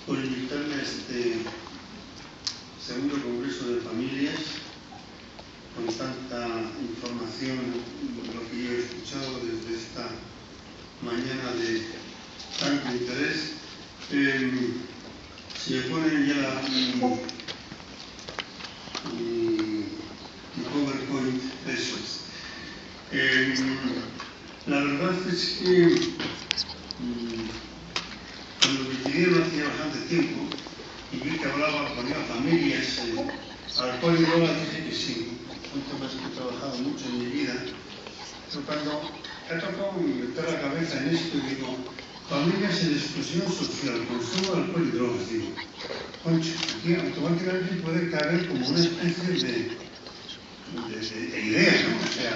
por invitarme a este segundo Congreso de Familias con tanta información, lo que yo he escuchado desde esta mañana de tanto interés. Si me ponen ya mi PowerPoint, eso es. La verdad es que cuando me pidieron hace bastante tiempo y vi que hablaba, ponía familias, al cual yo dije que sí, son temas que he trabajado mucho en mi vida, pero cuando he tocado meter la cabeza en esto y digo, familias en exclusión social, consumo de alcohol y drogas, digo, concha, aquí automáticamente puede caer como una especie de idea, ¿no? O sea,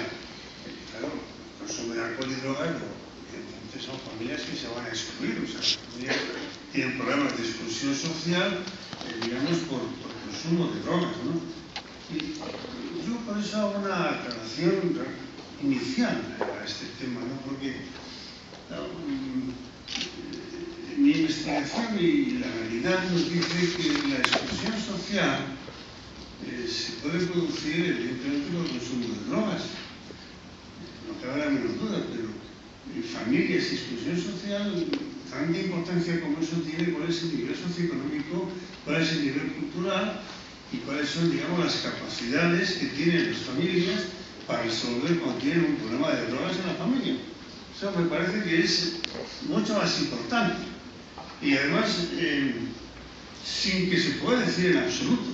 claro, consumo de alcohol y drogas, entonces son familias que se van a excluir, o sea, las familias tienen problemas de exclusión social, digamos, por consumo de drogas, ¿no? Y yo por eso hago una aclaración inicial a este tema, ¿no? Porque mi investigación y la realidad nos dice que la exclusión social se puede producir evidentemente por el consumo de drogas, no cabe la menor duda, pero familias y exclusión social, tanta importancia como eso tiene, cuál es el nivel socioeconómico, cuál es el nivel cultural y cuáles son, digamos, las capacidades que tienen las familias para resolver cuando tienen un problema de drogas en la familia. Eso me parece que es mucho más importante y además sin que se pueda decir en absoluto,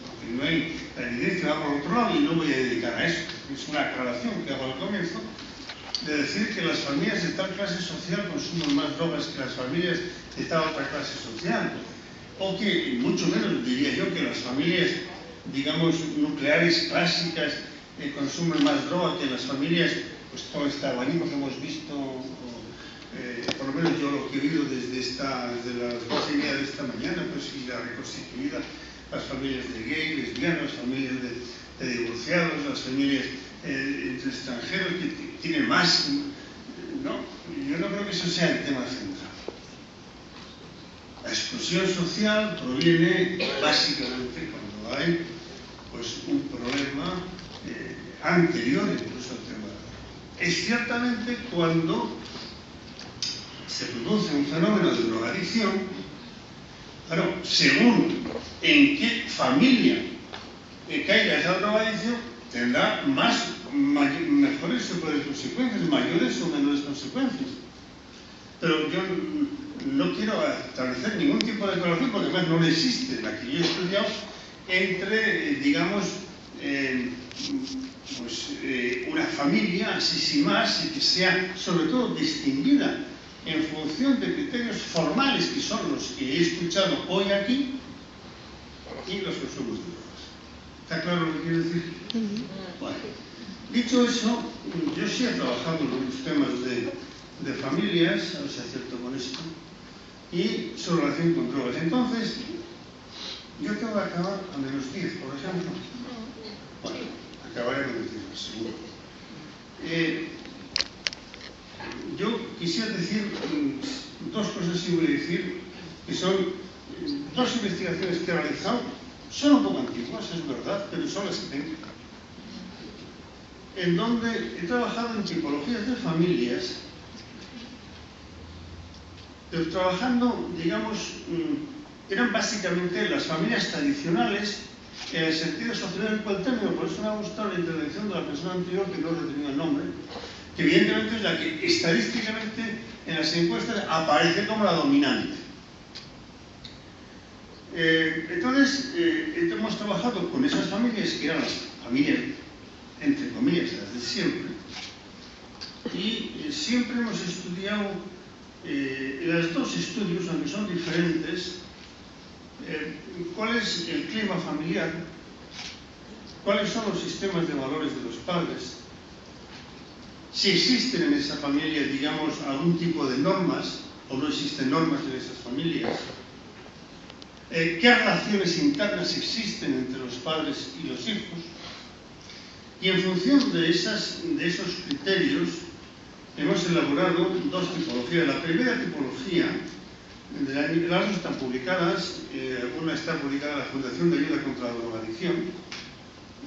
porque no hay la evidencia va por otro lado y no voy a dedicar a eso, es una aclaración que hago al comienzo, de decir que las familias de tal clase social consumen más drogas que las familias de tal otra clase social, o que, mucho menos diría yo, que las familias, digamos, nucleares clásicas consumen más droga que las familias, pues todo este abanico que hemos visto, por lo menos yo lo que he oído desde las 12:30 de esta mañana, pues y la reconstituida, las familias de gay, lesbianas, las familias de divorciados, las familias de extranjeros que tienen más, no, yo no creo que eso sea el tema central. La exclusión social proviene básicamente cuando hay pues un problema anterior incluso al tema. Es ciertamente cuando se produce un fenómeno de drogadicción, claro, según en qué familia caiga esa drogadicción, tendrá mejores consecuencias, mayores o menores consecuencias. Pero yo no quiero establecer ningún tipo de correlación porque además no existe la que yo he estudiado entre, digamos, una familia así sin más y que sea sobre todo distinguida en función de criterios formales que son los que he escuchado hoy aquí y los consumos de drogas. ¿Está claro lo que quiero decir? Bueno, dicho eso, yo sí he trabajado en los temas de familias, a ver si acierto con esto, y su relación con drogas. Entonces, yo tengo que acabar a -10, por ejemplo. Bueno, acabaré a -10, seguro. Yo quisiera decir dos cosas que voy a decir, que son dos investigaciones que he realizado, son un poco antiguas, es verdad, pero son las que tengo, en donde he trabajado en tipologías de familias, pero trabajando, digamos, eran básicamente las familias tradicionales, en el sentido sociológico del término, por eso me ha gustado la intervención de la persona anterior, que no he retenido el nombre, que evidentemente es la que estadísticamente en las encuestas aparece como la dominante. Entonces, hemos trabajado con esas familias, que eran las familias, entre comillas, las de siempre, y siempre hemos estudiado, en los dos estudios, aunque son diferentes, cuál es el clima familiar, cuáles son los sistemas de valores de los padres, si existen en esa familia, digamos, algún tipo de normas, o no existen normas en esas familias, qué relaciones internas existen entre los padres y los hijos, y en función de esos criterios hemos elaborado dos tipologías. La primera tipología Las dos están publicadas. Una está publicada en la Fundación de Ayuda contra la Drogadicción,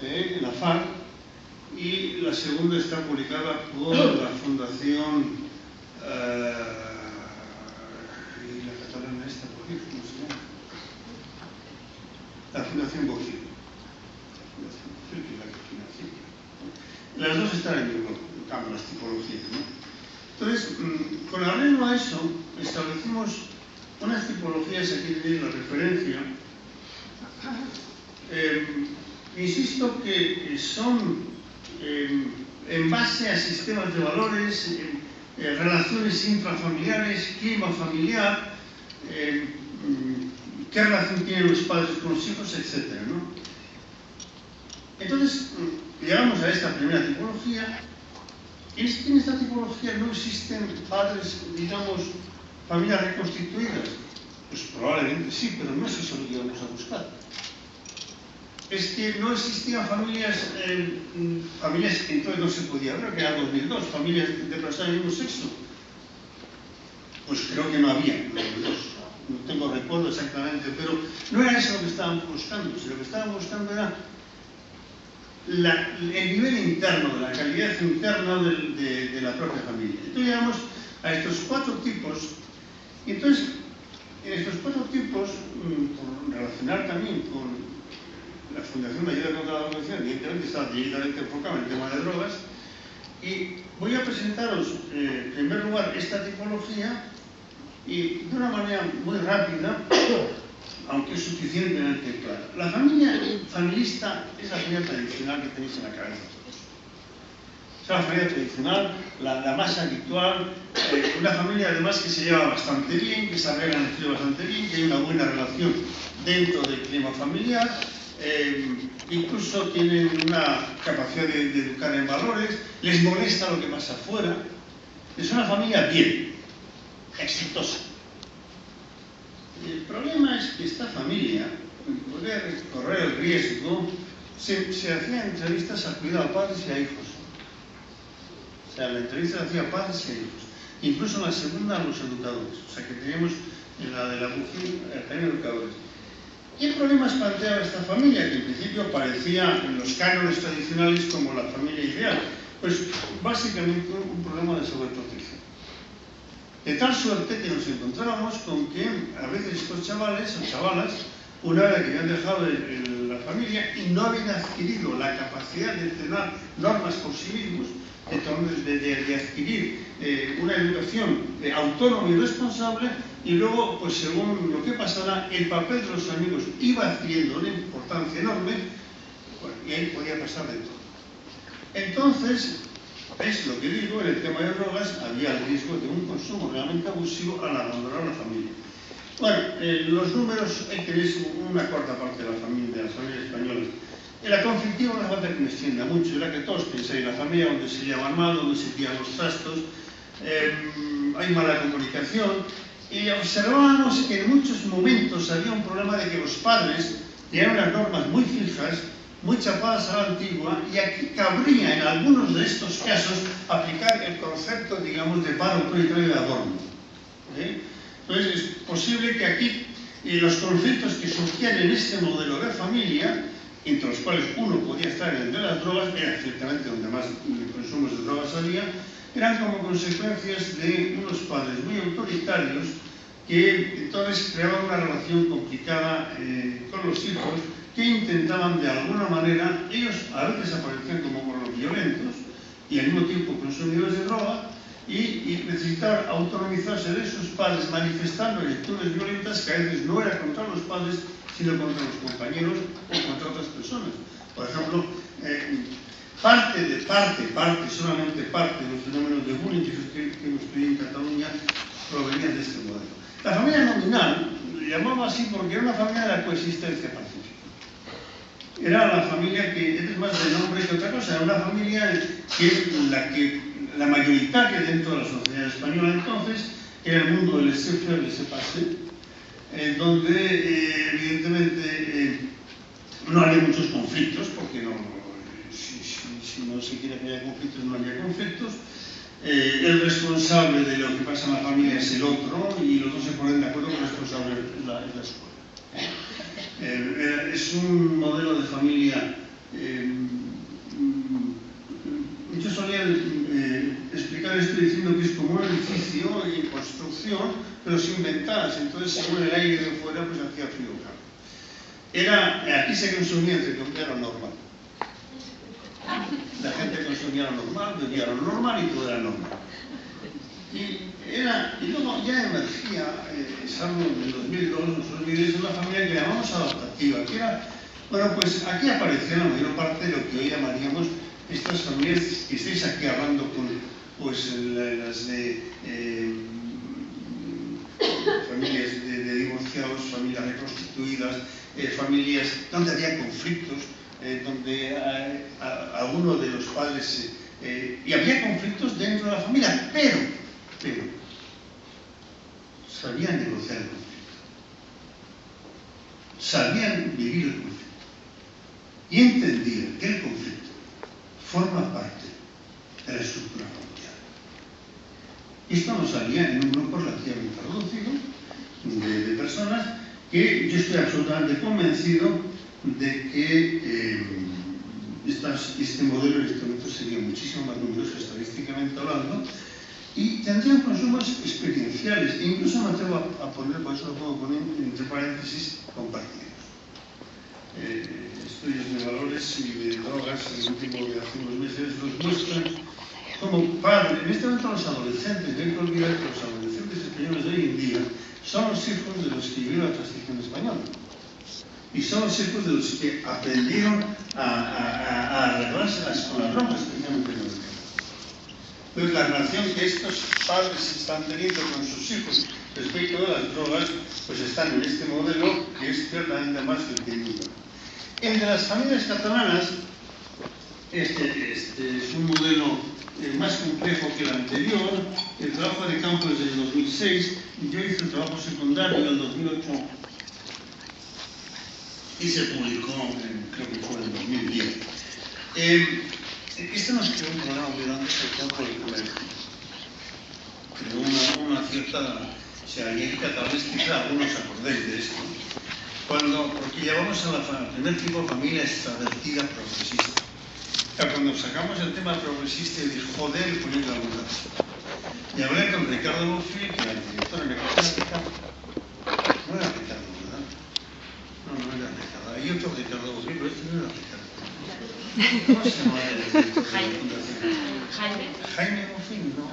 en la FARC, y la segunda está publicada por la Fundación y la catalana esta, ¿cómo se llama? La Fundación Bofill. Las dos están en el blog, las tipologías, ¿no? Entonces, con arreglo a eso, establecimos unas tipologías, aquí tenéis la referencia. Insisto que son en base a sistemas de valores, relaciones intrafamiliares, clima familiar, qué relación tienen los padres con los hijos, etc., ¿no? Entonces, llegamos a esta primera tipología. En esta tipología no existen padres, digamos, familias reconstituidas. Pues probablemente sí, pero no es eso lo que vamos a buscar. Es que no existían familias, entonces no se podía hablar, que era 2002, familias de personas del mismo sexo. Pues creo que no había, en 2002. No tengo recuerdo exactamente, pero no era eso lo que estábamos buscando. Lo que estábamos buscando era el nivel interno, de la calidad interna de la propia familia. Entonces llegamos a estos 4 tipos, y entonces en estos 4 tipos, por relacionar también con la Fundación de Ayuda contra la Drogadicción, evidentemente está directamente enfocado en el tema de drogas, y voy a presentaros en primer lugar esta tipología, y de una manera muy rápida, aunque es suficientemente clara. La familia familista es la familia tradicional que tenéis en la cabeza. Es la familia tradicional, la más habitual, una familia además que se lleva bastante bien, que se arreglan entre bastante bien, que hay una buena relación dentro del clima familiar, incluso tienen una capacidad de educar en valores, les molesta lo que pasa afuera. Es una familia bien, exitosa. El problema es que esta familia, poder correr el riesgo, se hacían entrevistas a cuidado a padres y a hijos. O sea, la entrevista se hacía a padres y a hijos. Incluso en la segunda a los educadores. O sea, que teníamos en la de la Bofill también educadores. Y el problema es plantear a esta familia, que en principio aparecía en los cánones tradicionales como la familia ideal. Pues básicamente un problema de sobreprotección. De tal suerte que nos encontrábamos con que a veces estos chavales o chavalas, una vez que habían dejado la familia y no habían adquirido la capacidad de entrenar normas por sí mismos, de adquirir una educación autónoma y responsable, y luego, pues según lo que pasara, el papel de los amigos iba adquiriendo una importancia enorme, bueno, y ahí podía pasar de todo. Entonces, es lo que digo, en el tema de drogas había el riesgo de un consumo realmente abusivo al abandonar la familia. Bueno, los números, ahí tenéis una cuarta parte de las familias españolas. En la conflictiva no hace falta que me extienda mucho, era que todos pensáis la familia donde se llevan mal, donde se tiran los trastos, hay mala comunicación, y observábamos que en muchos momentos había un problema de que los padres tenían unas normas muy fijas, muy chapadas a la antigua, y aquí cabría en algunos de estos casos aplicar el concepto, digamos, de padre autoritario de adorno. Entonces es posible que aquí los conflictos que surgían en este modelo de familia, entre los cuales uno podía estar en el de las drogas, era ciertamente donde más consumos de drogas había, eran como consecuencias de unos padres muy autoritarios que entonces creaban una relación complicada con los hijos, que intentaban de alguna manera, ellos a veces aparecían como los violentos y al mismo tiempo consumidores de droga, y necesitaban autonomizarse de sus padres manifestando actitudes violentas que a veces no eran contra los padres, sino contra los compañeros o contra otras personas. Por ejemplo, solamente parte de los fenómenos de bullying que hemos tenido en Cataluña provenían de este modelo. La familia nominal, llamaba así porque era una familia de la coexistencia pacífica. Era la familia que, es más de nombre que otra cosa, era una familia que la mayoritaria dentro de la sociedad española entonces era el mundo del laissez-faire, laissez-passer, donde evidentemente no había muchos conflictos, porque si no se quiere que haya conflictos, no había conflictos, el responsable de lo que pasa en la familia es el otro y los dos se ponen de acuerdo que el responsable es la escuela. Es un modelo de familia. Yo solía explicar esto diciendo que es como un edificio en construcción, pero sin ventanas. Entonces, según el aire de fuera, pues hacía frío o calor. Aquí se consumía entre comillas lo normal. La gente consumía lo normal, bebía lo normal y todo era normal. Y luego ya emergía, salvo en el 2002, nosotros vivíamos en una familia que llamamos adaptativa, que era, bueno, pues aquí aparecía la mayor parte de lo que hoy llamaríamos estas familias que estáis aquí hablando con, pues, las de familias de divorciados, familias reconstituidas, familias donde había conflictos, donde alguno de los padres, y había conflictos dentro de la familia, pero sabían negociar el conflicto, sabían vivir el conflicto y entendían que el conflicto forma parte de la estructura familiar. Esto nos salía en un grupo relativamente reducido de personas que yo estoy absolutamente convencido de que este modelo en este momento sería muchísimo más numeroso estadísticamente hablando y tendrían consumos experienciales e incluso me atrevo a poner, por eso lo puedo poner entre paréntesis, compartidos. Estudios de valores y de drogas, el último de hace unos meses, nos muestran como padres, en este momento los adolescentes, no hay que olvidar que los adolescentes españoles de hoy en día son los hijos de los que vivieron la transición española. Y son los hijos de los que aprendieron a arreglárselas con las bromas, precisamente en el mercado. Pues la relación que estos padres están teniendo con sus hijos respecto de las drogas, pues están en este modelo que es ciertamente más entendido. El de las familias catalanas, este es un modelo más complejo que el anterior. El trabajo de campo es del 2006, yo hice el trabajo secundario en el 2008 y se publicó, creo que fue en el 2010. Esto nos creó un problema muy grande, sobre todo por el colegio. Creó una cierta... O sea, y en Cataluña quizá algunos acordéis de esto. Porque llevamos a la primer tipo de familia extravertida progresista. Claro, cuando sacamos el tema progresista, dije, joder, poniendo alguna cosa. Y hablé con Ricardo Bofill, que era el director en Economía. No era Ricardo, ¿verdad? No era Ricardo. Hay otro Ricardo Bofill, pero este no era Ricardo. ¿Cómo se llama el director de la fundación? Jaime Bofill, no.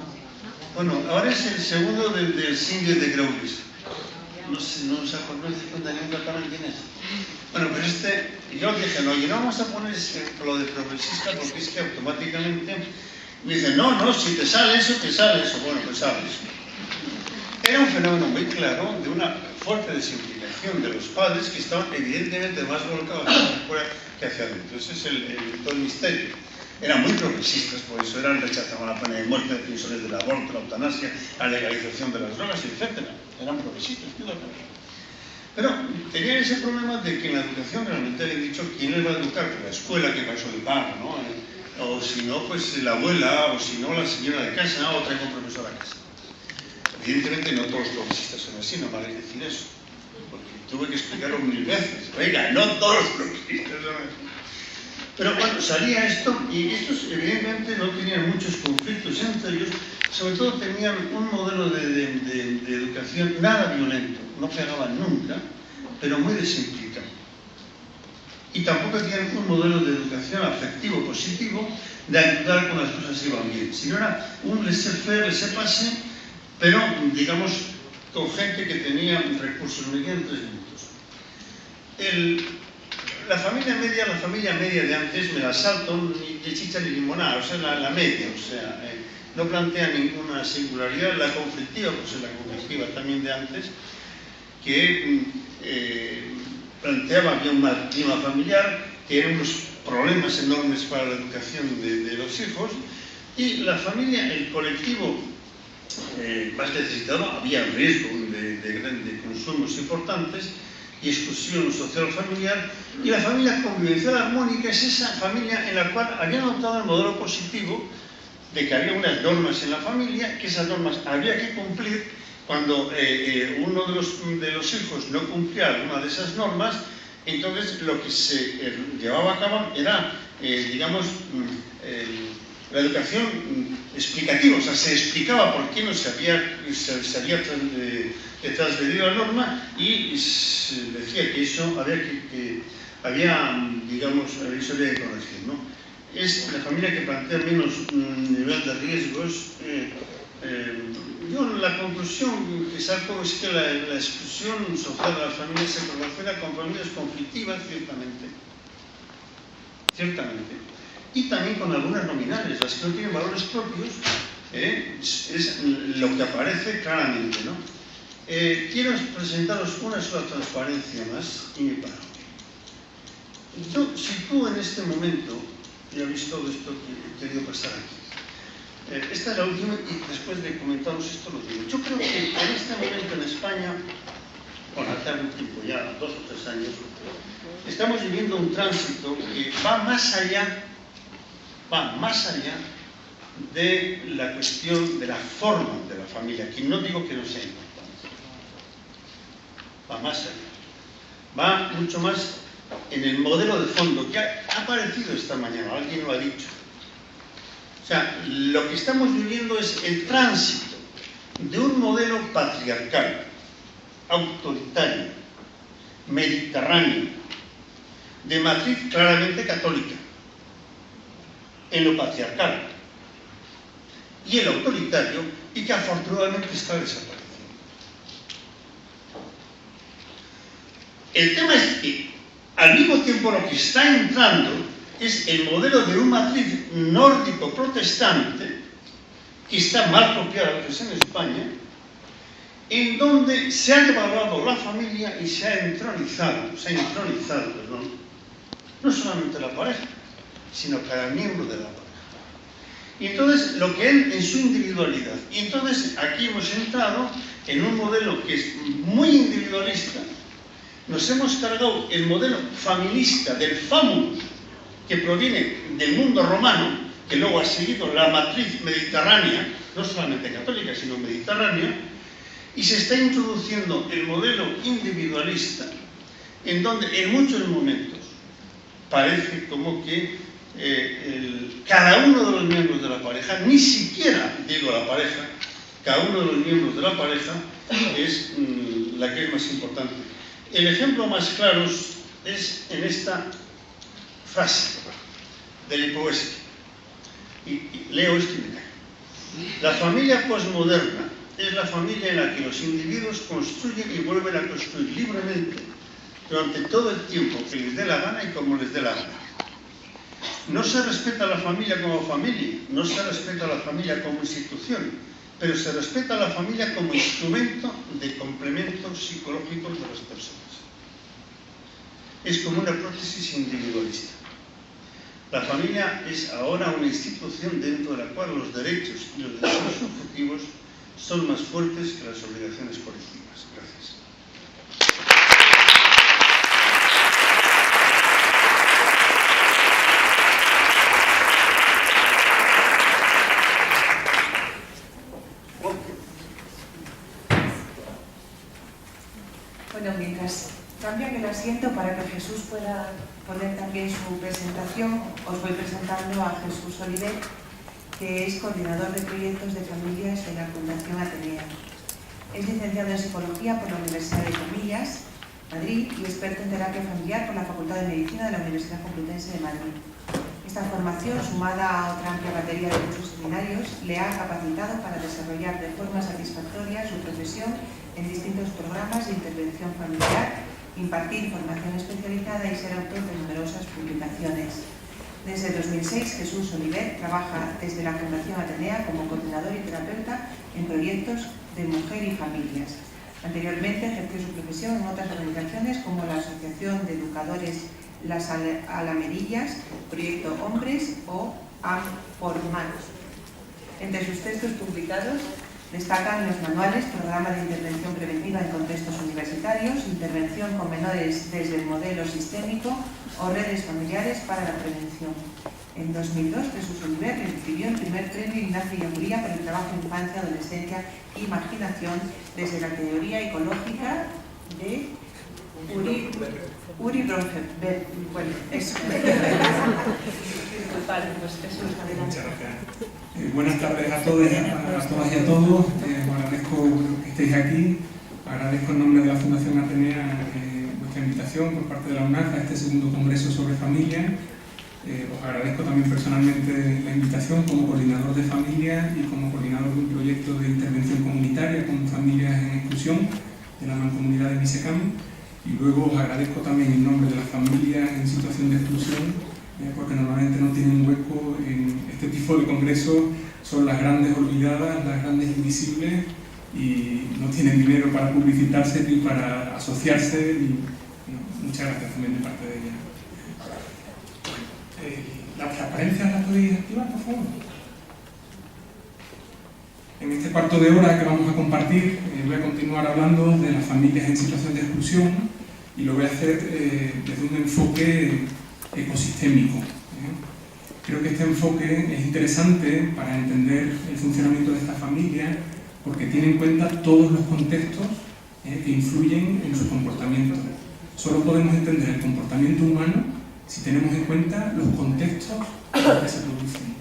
Bueno, ahora es el segundo del single de Graulis. No se cuenta ni un catalán quién es. Bueno, pero yo dije, no, y no vamos a poner lo de progresista porque es que automáticamente me dicen, no, si te sale eso, te sale eso. Bueno, pues sale eso. Era un fenómeno muy claro de una fuerte desimplicación de los padres que estaban evidentemente más volcados hacia afuera que hacia adentro. Ese es todo el misterio. Eran muy progresistas, por eso rechazaban la pena de muerte, defensores del aborto, la eutanasia, la legalización de las drogas, etc. Eran progresistas, pero tenían ese problema de que en la educación realmente habían dicho quién les va a educar, que la escuela, que para eso le paga, ¿no? O si no, pues la abuela, o si no, la señora de casa, o traigo un profesor a casa. Evidentemente no todos los progresistas son así, no vale decir eso, porque tuve que explicarlo 1000 veces. Oiga, no todos los progresistas son así. Pero cuando salía esto, y estos evidentemente no tenían muchos conflictos entre ellos, sobre todo tenían un modelo de educación nada violento, no pegaban nunca, pero muy desimplificado. Y tampoco tenían un modelo de educación afectivo positivo de ayudar cuando las cosas iban bien, sino era un laissez-faire, laissez-passer, pero digamos con gente que tenía recursos. Me quedan 3 minutos. La familia media de antes me la salto ni de chicha ni limonada, o sea, la media, o sea, no plantea ninguna singularidad. La conflictiva, pues es la conflictiva también de antes, que planteaba había un mal clima familiar, que eran unos problemas enormes para la educación de los hijos, y la familia, el colectivo más necesitado, había riesgo de consumos importantes y exclusión social familiar, y la familia convivencial armónica es esa familia en la cual habían adoptado el modelo positivo de que había unas normas en la familia, que esas normas había que cumplir. Cuando uno de los hijos no cumplía alguna de esas normas, entonces lo que se llevaba a cabo era, digamos, la educación explicativa, o sea, se explicaba por qué no se había transgredido la norma, y se decía que eso había que corregir, ¿no? Es la familia que plantea menos nivel de riesgos. Yo la conclusión que saco es que la exclusión social de las familias se relaciona con familias conflictivas, ciertamente, y también con algunas nominales, las que no tienen valores propios, es lo que aparece claramente, ¿no? Quiero presentaros una sola transparencia más y me paro. Yo sitúo en este momento, ya he visto esto que he querido pasar aquí. Esta es la última, y después de comentaros esto lo digo. Yo creo que en este momento en España, bueno, hace algún tiempo, ya 2 o 3 años, estamos viviendo un tránsito que va más allá de la cuestión de la forma de la familia, que no digo que no sea importante, va más allá, va mucho más en el modelo de fondo que ha aparecido esta mañana, alguien lo ha dicho. O sea, lo que estamos viviendo es el tránsito de un modelo patriarcal, autoritario, mediterráneo, de matriz claramente católica, en lo patriarcal, y el autoritario, y que afortunadamente está desapareciendo. El tema es que al mismo tiempo lo que está entrando es el modelo de un matriz nórdico protestante, que está mal copiado a veces en España, en donde se ha devaluado la familia y se ha entronizado, no solamente la pareja, sino cada miembro de la pareja. Y entonces, lo que él en su individualidad. Y entonces, aquí hemos entrado en un modelo que es muy individualista. Nos hemos cargado el modelo familista del famulus, que proviene del mundo romano, que luego ha seguido la matriz mediterránea, no solamente católica, sino mediterránea, y se está introduciendo el modelo individualista, en donde en muchos momentos parece como que cada uno de los miembros de la pareja, ni siquiera digo la pareja, cada uno de los miembros de la pareja es la que es más importante. El ejemplo más claro es en esta frase de Lipovetsky, y leo esto y me callo. La familia posmoderna es la familia en la que los individuos construyen y vuelven a construir libremente durante todo el tiempo que les dé la gana y como les dé la gana. No se respeta a la familia como familia, no se respeta a la familia como institución, pero se respeta a la familia como instrumento de complementos psicológicos de las personas. Es como una prótesis individualista. La familia es ahora una institución dentro de la cual los derechos y los deseos subjetivos son más fuertes que las obligaciones colectivas. Gracias. Bueno, mientras cambian el asiento para que Jesús pueda poner también su presentación, os voy presentando a Jesús Oliver, que es coordinador de proyectos de familias de la Fundación Atenea. Es licenciado en Psicología por la Universidad de Comillas, Madrid, y experto en terapia familiar por la Facultad de Medicina de la Universidad Complutense de Madrid. Esta formación, sumada a otra amplia batería de muchos seminarios, le ha capacitado para desarrollar de forma satisfactoria su profesión en distintos programas de intervención familiar, impartir formación especializada y ser autor de numerosas publicaciones. Desde 2006, Jesús Oliver trabaja desde la Fundación Atenea como coordinador y terapeuta en proyectos de mujer y familias. Anteriormente ejerció su profesión en otras organizaciones como la Asociación de Educadores Las Alamerillas, Proyecto Hombres o Am4Manos. Entre sus textos publicados destacan los manuales, Programa de Intervención Preventiva en Contextos Universitarios, Intervención con Menores desde el Modelo Sistémico o Redes Familiares para la Prevención. En 2002, Jesús Oliver recibió el primer premio Ignacio Ellacuría por el trabajo en infancia, adolescencia e imaginación desde la teoría ecológica de Uri Bronfenberg. Bueno, eso. Vale, pues Jesús, adelante. Muchas gracias. Buenas tardes a todos, a todas y a todos. Os agradezco que estéis aquí. Agradezco en nombre de la Fundación Atenea vuestra invitación por parte de la UNAF a este segundo congreso sobre familia. Os agradezco también personalmente la invitación como coordinador de familia y como coordinador de un proyecto de intervención comunitaria con familias en exclusión de la mancomunidad de Misecam. Y luego os agradezco también en nombre de las familias en situación de exclusión, porque normalmente no tienen hueco en este tipo de congresos, son las grandes olvidadas, las grandes invisibles, y no tienen dinero para publicitarse ni para asociarse. Muchas gracias también de parte de ellas. ¿Las transparencias las podéis activar, por favor? En este cuarto de hora que vamos a compartir, voy a continuar hablando de las familias en situación de exclusión y lo voy a hacer desde un enfoque ecosistémico. Creo que este enfoque es interesante para entender el funcionamiento de esta familia porque tiene en cuenta todos los contextos que influyen en su comportamiento. Solo podemos entender el comportamiento humano si tenemos en cuenta los contextos en los que se producen.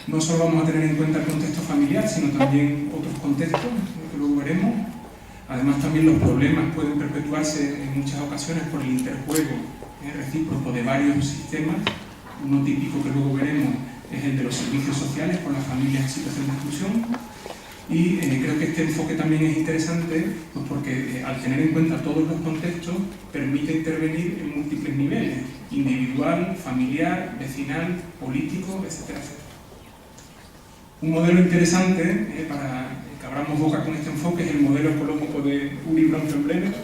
No solo vamos a tener en cuenta el contexto familiar, sino también otros contextos, que luego veremos. Además, también los problemas pueden perpetuarse en muchas ocasiones por el interjuego recíproco de varios sistemas. Uno típico que luego veremos es el de los servicios sociales con las familias en situación de exclusión. Y creo que este enfoque también es interesante pues porque al tener en cuenta todos los contextos permite intervenir en múltiples niveles: individual, familiar, vecinal, político, etcétera, etcétera. Un modelo interesante para que abramos boca con este enfoque es el modelo ecológico de Uri Bronfenberg,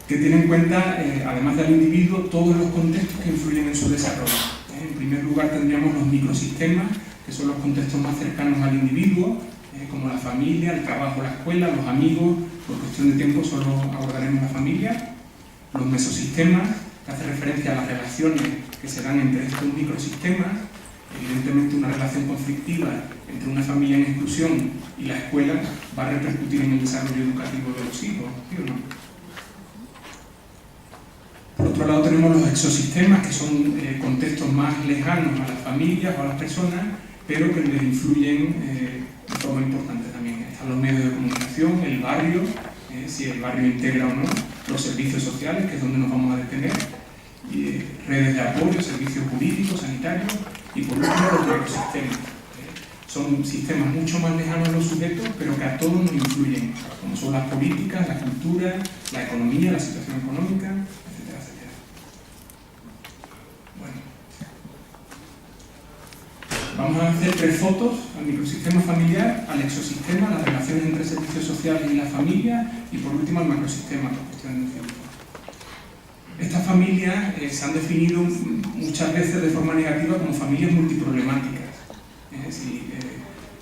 que tiene en cuenta, además del individuo, todos los contextos que influyen en su desarrollo. En primer lugar tendríamos los microsistemas, que son los contextos más cercanos al individuo, como la familia, el trabajo, la escuela, los amigos. Por cuestión de tiempo solo abordaremos la familia. Los mesosistemas, que hace referencia a las relaciones que se dan entre estos microsistemas. Evidentemente una relación conflictiva entre una familia en exclusión y la escuela va a repercutir en el desarrollo educativo de los hijos, ¿sí o no? Por otro lado tenemos los exosistemas, que son contextos más lejanos a las familias o a las personas, pero que les influyen de forma importante también. Están los medios de comunicación, el barrio, si el barrio integra o no, los servicios sociales, que es donde nos vamos a detener, y, redes de apoyo, servicios jurídicos, sanitarios, y por último los ecosistemas. Son sistemas mucho más lejanos a los sujetos, pero que a todos nos influyen, como son las políticas, la cultura, la economía, la situación económica, etcétera, etcétera. Bueno, vamos a hacer 3 fotos: al microsistema familiar, al exosistema, las relaciones entre servicios sociales y la familia, y por último al macrosistema, por cuestión de tiempo. Estas familias se han definido muchas veces de forma negativa como familias multiproblemáticas. Si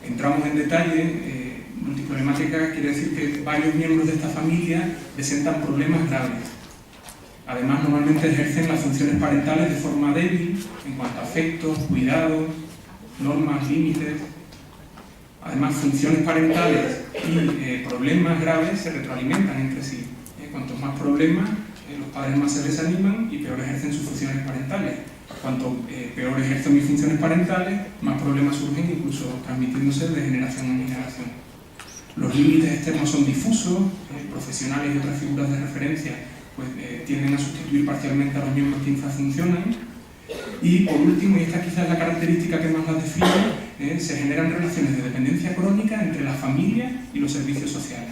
entramos en detalle, multiproblemática quiere decir que varios miembros de esta familia presentan problemas graves. Además, normalmente ejercen las funciones parentales de forma débil en cuanto a afectos, cuidados, normas, límites. Además, funciones parentales y problemas graves se retroalimentan entre sí. Cuantos más problemas, los padres más se desaniman y peor ejercen sus funciones parentales. Cuanto peor ejercen mis funciones parentales, más problemas surgen, incluso transmitiéndose de generación en generación. Los límites externos son difusos, profesionales y otras figuras de referencia pues, tienden a sustituir parcialmente a los miembros que infrafuncionan. Y por último, y esta quizás es la característica que más las define, se generan relaciones de dependencia crónica entre la familia y los servicios sociales.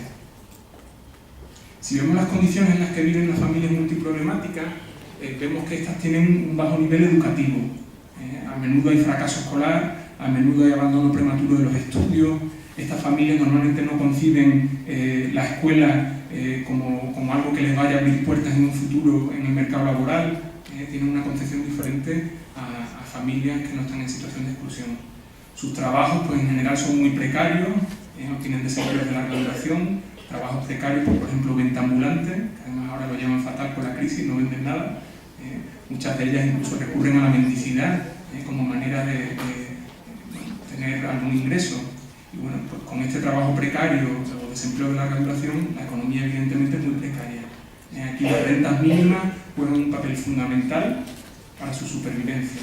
Si vemos las condiciones en las que viven las familias multiproblemáticas, vemos que estas tienen un bajo nivel educativo. A menudo hay fracaso escolar, a menudo hay abandono prematuro de los estudios. Estas familias normalmente no conciben la escuela como algo que les vaya a abrir puertas en un futuro en el mercado laboral. Tienen una concepción diferente a familias que no están en situación de exclusión. Sus trabajos pues, en general son muy precarios, no tienen desempleos de larga duración. Trabajos precarios, por ejemplo, venta ambulante, que además ahora lo llaman fatal con la crisis, no venden nada, Muchas de ellas incluso recurren a la mendicidad como manera de tener algún ingreso. Y bueno, pues con este trabajo precario o desempleo de larga duración, la economía evidentemente es muy precaria. Aquí las rentas mínimas juegan un papel fundamental para su supervivencia.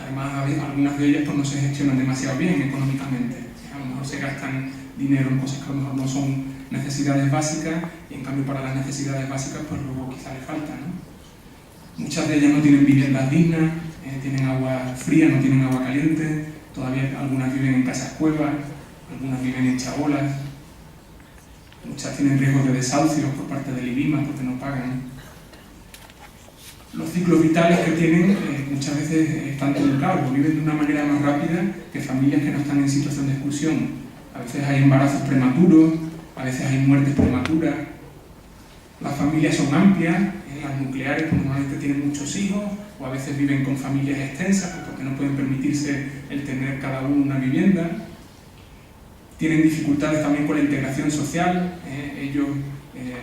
Además, algunas de ellas pues, no se gestionan demasiado bien económicamente. A lo mejor se gastan dinero en cosas que a lo mejor no son necesidades básicas, y en cambio para las necesidades básicas pues luego quizá les falta, ¿no? Muchas de ellas no tienen viviendas dignas, tienen agua fría, no tienen agua caliente, todavía algunas viven en casas cuevas, algunas viven en chabolas, muchas tienen riesgos de desahucios por parte del IBIMA porque no pagan. Los ciclos vitales que tienen muchas veces están truncados, viven de una manera más rápida que familias que no están en situación de exclusión. A veces hay embarazos prematuros, a veces hay muertes prematuras. Las familias son amplias, las nucleares pues, normalmente tienen muchos hijos, o a veces viven con familias extensas pues, porque no pueden permitirse el tener cada uno una vivienda. Tienen dificultades también con la integración social, ellos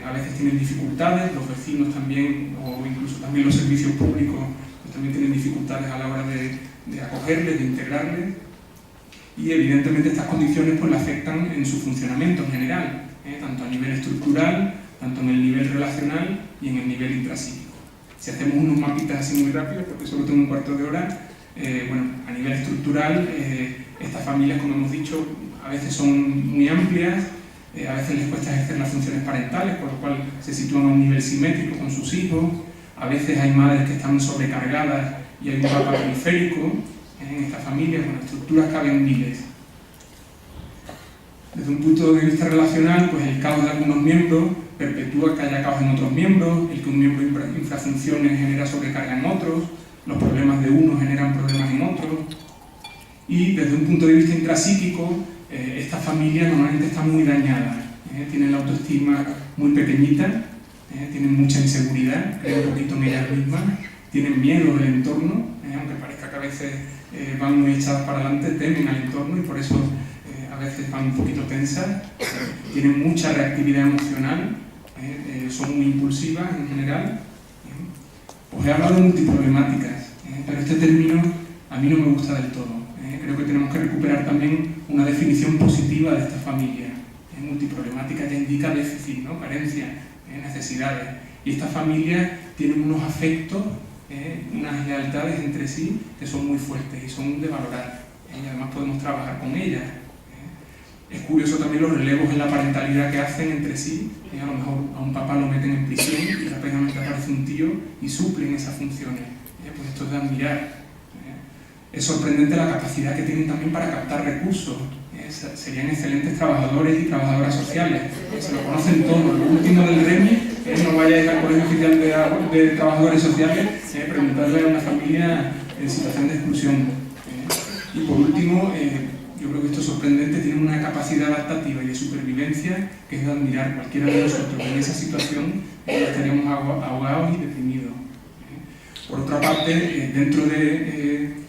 a veces tienen dificultades, los vecinos también, o incluso también los servicios públicos pues, también tienen dificultades a la hora de acogerles, de integrarles. Y evidentemente estas condiciones pues, le afectan en su funcionamiento en general, tanto a nivel estructural, tanto en el nivel relacional y en el nivel intrapsíquico. Si hacemos unos mapitas así muy rápidos, porque solo tengo un cuarto de hora, bueno, a nivel estructural, estas familias, como hemos dicho, a veces son muy amplias, a veces les cuesta ejercer las funciones parentales, por lo cual se sitúan a un nivel simétrico con sus hijos, a veces hay madres que están sobrecargadas y hay un papá periférico. En estas familias, bueno, estructuras caben miles. Desde un punto de vista relacional, pues el caos de algunos miembros perpetúa que haya caos en otros miembros, el que un miembro infrafuncione genera sobrecarga en otros, los problemas de unos generan problemas en otros. Y desde un punto de vista intrapsíquico, estas familias normalmente están muy dañadas, tienen la autoestima muy pequeñita, tienen mucha inseguridad, creen un poquito en ellas mismas, tienen miedo del entorno, aunque parezca que a veces van muy echadas para adelante, temen al entorno y por eso a veces van un poquito tensas, tienen mucha reactividad emocional, son muy impulsivas en general. Os he hablado de multiproblemáticas, pero este término a mí no me gusta del todo. Creo que tenemos que recuperar también una definición positiva de esta familia. Multiproblemática ya indica déficit, ¿no? Carencia, necesidades. Y estas familias tienen unos afectos, unas lealtades entre sí que son muy fuertes y son de valorar. Y además podemos trabajar con ellas. Es curioso también los relevos en la parentalidad que hacen entre sí. A lo mejor a un papá lo meten en prisión y rápidamente aparece un tío y suplen esas funciones. Pues esto es de admirar. Es sorprendente la capacidad que tienen también para captar recursos. Serían excelentes trabajadores y trabajadoras sociales. Se lo conocen todos. Lo último del REMI es no vayáis al Colegio Oficial de Trabajadores Sociales preguntarle a una familia en situación de exclusión. Y por último, yo creo que esto es sorprendente, tienen una capacidad adaptativa y de supervivencia que es de admirar. Cualquiera de nosotros en esa situación estaríamos ahogados y deprimidos. Por otra parte, dentro de...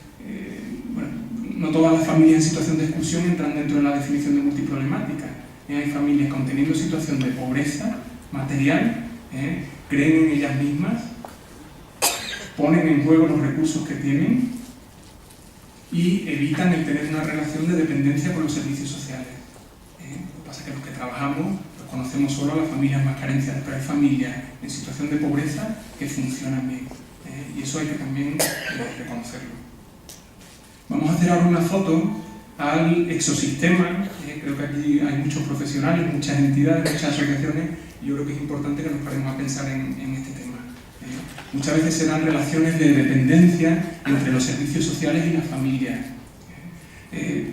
no todas las familias en situación de exclusión entran dentro de la definición de multiproblemática. Hay familias que, teniendo situación de pobreza material, creen en ellas mismas, ponen en juego los recursos que tienen y evitan el tener una relación de dependencia con los servicios sociales. Lo que pasa es que los que trabajamos pues conocemos solo a las familias más carenciadas, pero hay familias en situación de pobreza que funcionan bien. Y eso hay que también reconocerlo. Vamos a hacer ahora una foto al exosistema. Creo que aquí hay muchos profesionales, muchas entidades, muchas asociaciones, y yo creo que es importante que nos paremos a pensar en este tema. Muchas veces se dan relaciones de dependencia entre los servicios sociales y las familias.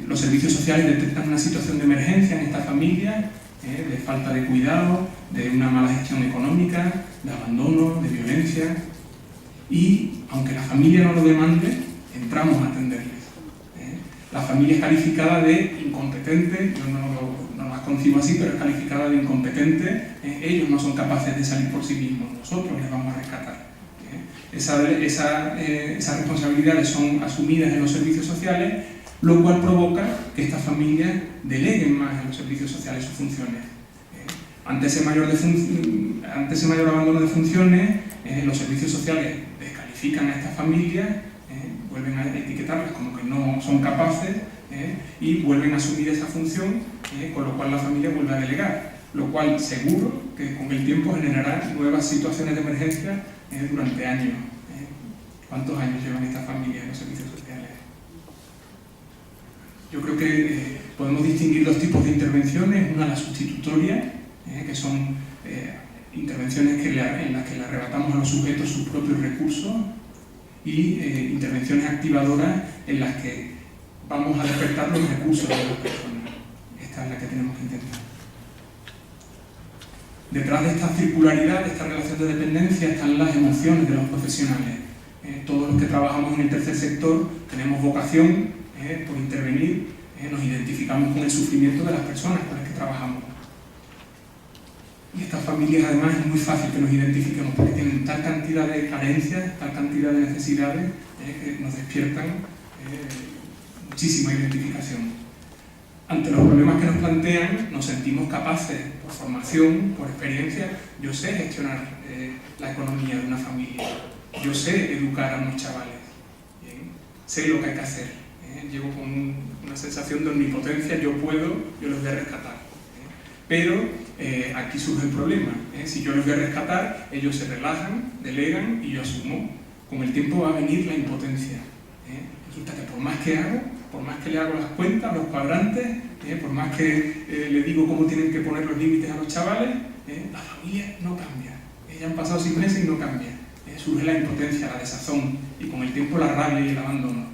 Los servicios sociales detectan una situación de emergencia en esta familia, de falta de cuidado, de una mala gestión económica, de abandono, de violencia, y aunque la familia no lo demande, entramos a atenderles. La familia es calificada de incompetente, yo no las concibo así, pero es calificada de incompetente. Ellos no son capaces de salir por sí mismos, nosotros les vamos a rescatar. Esas responsabilidades son asumidas en los servicios sociales, lo cual provoca que estas familias deleguen más en los servicios sociales sus funciones. Ante ese mayor abandono de funciones, los servicios sociales descalifican a estas familias, vuelven a etiquetarlas como que no son capaces y vuelven a asumir esa función, con lo cual la familia vuelve a delegar, lo cual seguro que con el tiempo generará nuevas situaciones de emergencia durante años. ¿Cuántos años llevan estas familias en los servicios sociales? Yo creo que podemos distinguir dos tipos de intervenciones. Una, la sustitutoria, que son intervenciones en las que le arrebatamos a los sujetos sus propios recursos, y intervenciones activadoras en las que vamos a despertar los recursos de las personas. Esta es la que tenemos que intentar. Detrás de esta circularidad, de esta relación de dependencia, están las emociones de los profesionales. Todos los que trabajamos en el tercer sector tenemos vocación por intervenir, nos identificamos con el sufrimiento de las personas con las que trabajamos. Y estas familias, además, es muy fácil que nos identifiquemos porque tienen tal cantidad de carencias, tal cantidad de necesidades, que nos despiertan muchísima identificación. Ante los problemas que nos plantean, nos sentimos capaces, por formación, por experiencia. Yo sé gestionar la economía de una familia, yo sé educar a unos chavales, ¿bien? Sé lo que hay que hacer, llevo con una sensación de omnipotencia, yo puedo, yo los voy a rescatar. Pero aquí surge el problema, si yo los voy a rescatar, ellos se relajan, delegan y yo asumo. Con el tiempo va a venir la impotencia. Resulta que por más que hago, por más que le hago las cuentas, los cuadrantes, por más que le digo cómo tienen que poner los límites a los chavales, la familia no cambia. Ya han pasado 6 meses y no cambia. Surge la impotencia, la desazón y con el tiempo la rabia y el abandono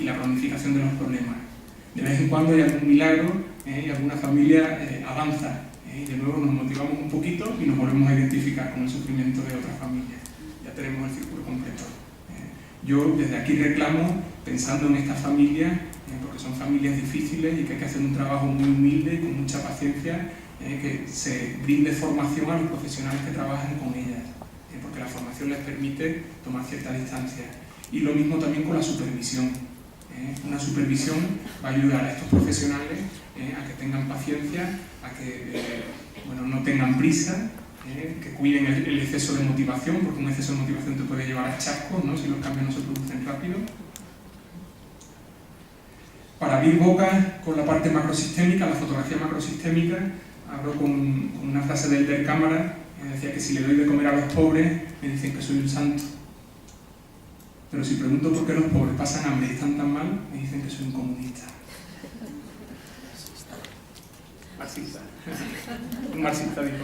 y la cronificación de los problemas. De vez en cuando hay algún milagro y alguna familia avanza y de nuevo nos motivamos un poquito y nos volvemos a identificar con el sufrimiento de otras familias. Ya tenemos el círculo completo. Yo desde aquí reclamo, pensando en estas familias, porque son familias difíciles y que hay que hacer un trabajo muy humilde y con mucha paciencia, que se brinde formación a los profesionales que trabajan con ellas, porque la formación les permite tomar cierta distancia. Y lo mismo también con la supervisión. Una supervisión va a ayudar a estos profesionales a que tengan paciencia, a que no tengan prisa, que cuiden el exceso de motivación, porque un exceso de motivación te puede llevar a chascos, ¿no? Si los cambios no se producen rápido. Para abrir boca con la parte macrosistémica, la fotografía macrosistémica, hablo con una frase de Elder Cámara, decía que si le doy de comer a los pobres, me dicen que soy un santo. Pero si pregunto por qué los pobres pasan hambre y están tan mal, me dicen que soy un comunista. Marxista. Un marxista dijo.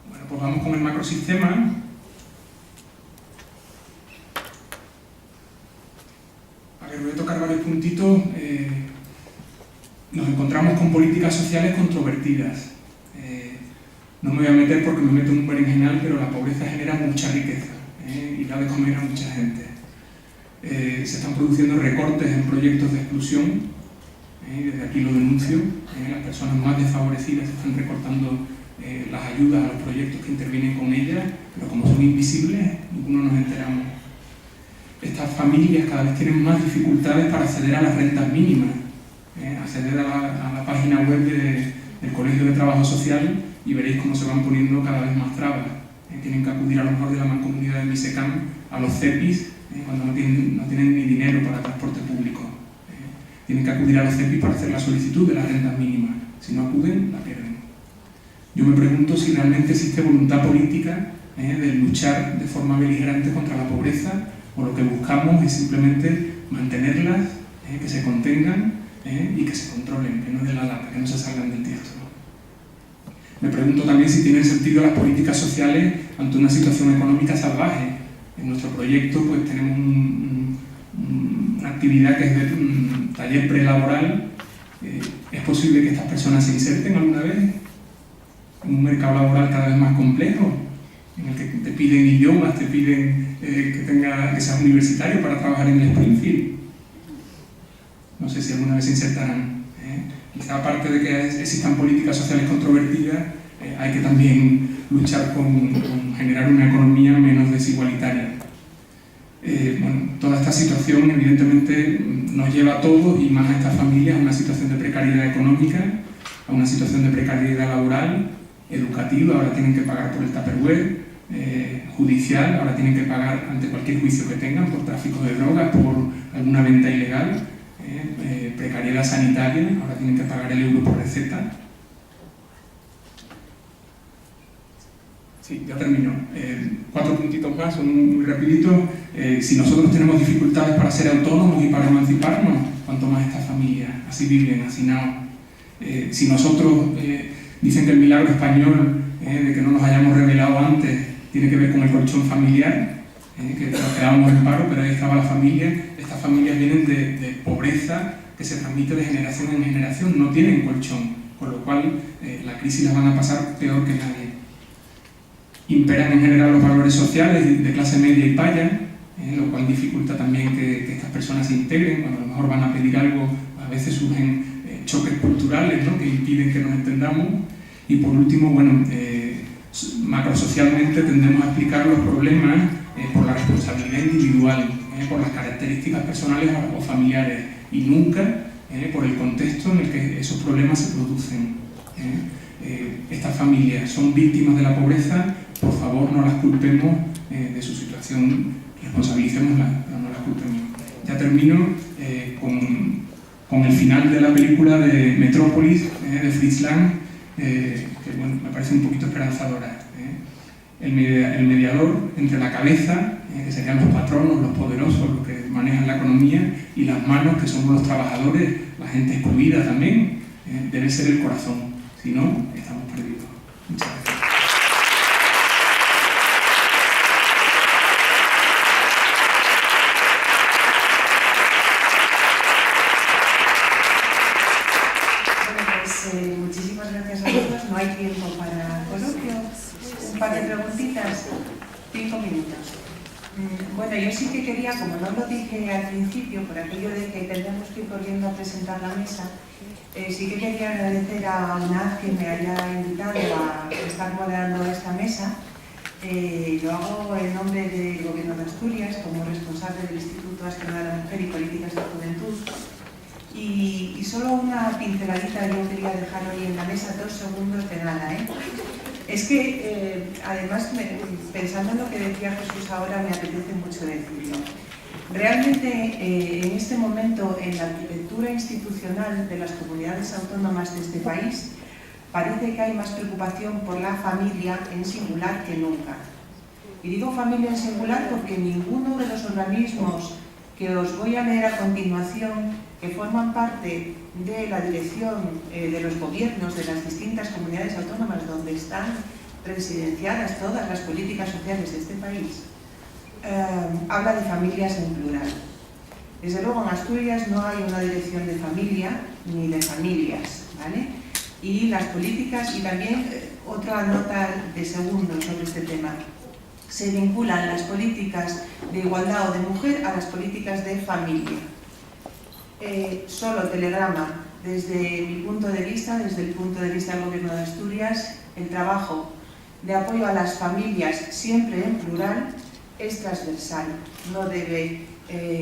Bueno, pues vamos con el macrosistema. A ver, voy a tocar varios puntitos. Nos encontramos con políticas sociales controvertidas. No me voy a meter porque me meto en un berenjenal, pero la pobreza genera mucha riqueza y da de comer a mucha gente. Se están produciendo recortes en proyectos de exclusión, desde aquí lo denuncio. Las personas más desfavorecidas están recortando las ayudas a los proyectos que intervienen con ellas, pero como son invisibles, ninguno nos enteramos. Estas familias cada vez tienen más dificultades para acceder a las rentas mínimas, acceder a la página web del Colegio de Trabajo Social y veréis cómo se van poniendo cada vez más trabas. Tienen que acudir a lo mejor de la mancomunidad de Misecam a los CEPIs cuando no tienen ni dinero para transporte público. Tienen que acudir a los CEPIs para hacer la solicitud de las rentas mínimas. Si no acuden, la pierden. Yo me pregunto si realmente existe voluntad política de luchar de forma beligerante contra la pobreza, o lo que buscamos es simplemente mantenerlas, que se contengan y que se controlen, que no den la lata, que no se salgan del tiesto. Me pregunto también si tienen sentido las políticas sociales ante una situación económica salvaje. En nuestro proyecto pues tenemos una actividad que es de un taller prelaboral. ¿Es posible que estas personas se inserten alguna vez en un mercado laboral cada vez más complejo, en el que te piden idiomas, te piden que seas universitario para trabajar en el Springfield? No sé si alguna vez se insertarán. Quizá aparte de que existan políticas sociales controvertidas, hay que también luchar con generar una economía menos desigualitaria. Bueno, toda esta situación evidentemente nos lleva a todos y más a estas familias a una situación de precariedad económica, a una situación de precariedad laboral, educativa, ahora tienen que pagar por el Tupperware, judicial, ahora tienen que pagar ante cualquier juicio que tengan por tráfico de drogas, por alguna venta ilegal, precariedad sanitaria, ahora tienen que pagar el euro por receta. Sí, ya termino. 4 puntitos más, son muy rapiditos. Si nosotros tenemos dificultades para ser autónomos y para emanciparnos, cuanto más esta familia, así viven, hacinados. Si nosotros, dicen que el milagro español de que no nos hayamos rebelado antes tiene que ver con el colchón familiar, que nos quedábamos en paro, pero ahí estaba la familia. Estas familias vienen de pobreza que se transmite de generación en generación, no tienen colchón, con lo cual la crisis las van a pasar peor que nadie. Imperan en general los valores sociales de clase media y paya, lo cual dificulta también que estas personas se integren. Cuando a lo mejor van a pedir algo, a veces surgen choques culturales, ¿no?, que impiden que nos entendamos. Y por último, bueno, macrosocialmente tendemos a explicar los problemas por la responsabilidad individual, por las características personales o familiares, y nunca por el contexto en el que esos problemas se producen. Estas familias son víctimas de la pobreza, por favor no las culpemos de su situación, responsabilicémoslas, pero no las culpemos. Ya termino con el final de la película de Metrópolis, de Fritz Lang, que bueno, me parece un poquito esperanzadora. El mediador entre la cabeza, que serían los patronos, los poderosos, los que manejan la economía, y las manos, que somos los trabajadores, la gente excluida también, debe ser el corazón, si no, estamos perdidos. Muchas gracias. Muchísimas gracias a todos. No hay tiempo para coloquio. Un par de preguntitas. 5 minutos. Bueno, yo sí que quería, como no lo dije al principio, por aquello de que tendremos que ir corriendo a presentar la mesa, sí que quería agradecer a UNAD que me haya invitado a estar moderando esta mesa. Lo hago en nombre del Gobierno de Asturias, como responsable del Instituto Asturiano de la Mujer y Políticas de Juventud. Y solo una pinceladita yo quería dejar hoy en la mesa, 2 segundos de nada. Es que, además, pensando en lo que decía Jesús ahora, me apetece mucho decirlo. Realmente, en este momento, en la arquitectura institucional de las comunidades autónomas de este país, parece que hay más preocupación por la familia en singular que nunca. Y digo familia en singular porque ninguno de los organismos que os voy a leer a continuación, que forman parte de la dirección de los gobiernos de las distintas comunidades autónomas donde están residenciadas todas las políticas sociales de este país, habla de familias en plural. Desde luego en Asturias no hay una dirección de familia ni de familias, ¿vale? Y las políticas, y también otra nota de segundo sobre este tema, se vinculan las políticas de igualdad o de mujer a las políticas de familia. Solo Telegrama, desde mi punto de vista, desde el punto de vista del Gobierno de Asturias, el trabajo de apoyo a las familias, siempre en plural, es transversal. No debe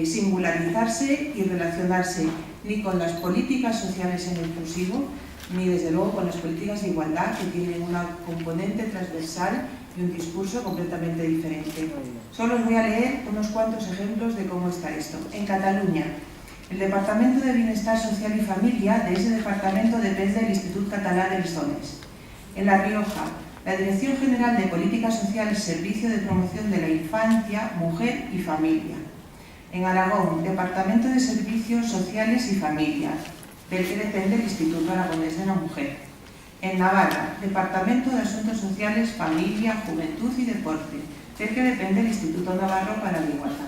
singularizarse y relacionarse ni con las políticas sociales en inclusivo, ni desde luego con las políticas de igualdad, que tienen una componente transversal y un discurso completamente diferente. Solo os voy a leer unos cuantos ejemplos de cómo está esto. En Cataluña, el Departamento de Bienestar Social y Familia, de ese departamento depende el Institut Català de les Dones. En La Rioja, la Dirección General de Políticas Sociales, Servicio de Promoción de la Infancia, Mujer y Familia. En Aragón, Departamento de Servicios Sociales y Familia, del que depende el Instituto Aragonés de la Mujer. En Navarra, Departamento de Asuntos Sociales, Familia, Juventud y Deporte, del que depende el Instituto Navarro para la Igualdad.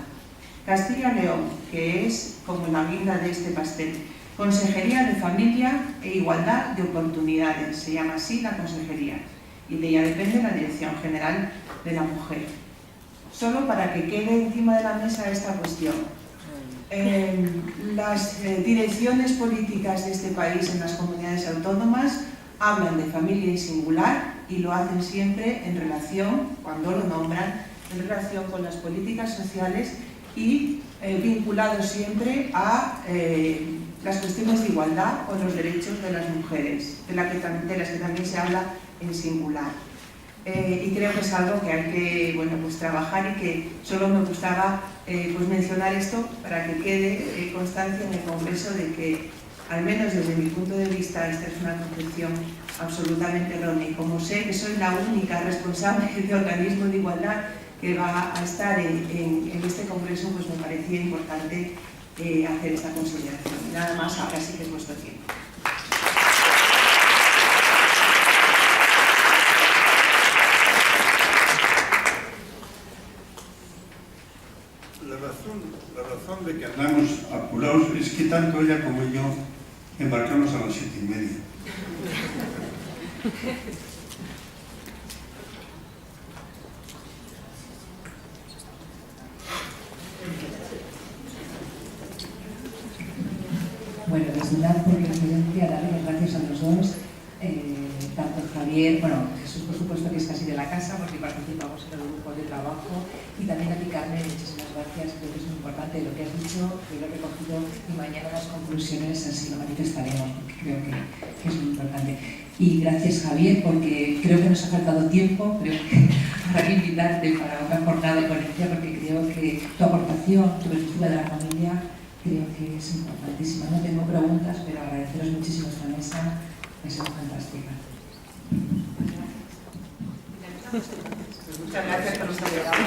Castilla y León, que es como la guinda de este pastel, Consejería de Familia e Igualdad de Oportunidades, se llama así la consejería, y de ella depende la Dirección General de la Mujer. Solo para que quede encima de la mesa esta cuestión. Las direcciones políticas de este país en las comunidades autónomas hablan de familia y singular y lo hacen siempre en relación, cuando lo nombran, en relación con las políticas sociales y vinculado siempre a las cuestiones de igualdad o los derechos de las mujeres, de las que también se habla en singular. Y creo que es algo que hay que trabajar, y que solo me gustaba mencionar esto para que quede constancia en el Congreso de que, al menos desde mi punto de vista, esta es una concepción absolutamente errónea. Y como sé que soy la única responsable de organismo de igualdad que va a estar en este Congreso, pues me parecía importante hacer esta consideración. Y nada más, ahora sí que es vuestro tiempo. La razón de que andamos apurados es que tanto ella como yo embarcamos a las 7:30. Bueno, desde dar por la experiencia, darle las gracias a los dos, tanto Javier, Jesús por supuesto que es casi de la casa porque participamos en el grupo de trabajo, y también a ti, Carmen, muchísimas gracias. Creo que es muy importante lo que has dicho, que lo he recogido, y mañana las conclusiones así lo manifestaremos, porque creo que es muy importante. Y gracias, Javier, porque creo que nos ha faltado tiempo, para invitarte para una jornada de ponencia, porque creo que tu aportación, tu perspectiva de la familia, creo que es importantísima. No tengo preguntas, pero agradeceros muchísimo esta mesa, ha sido fantástica. Muchas gracias por estar llegado.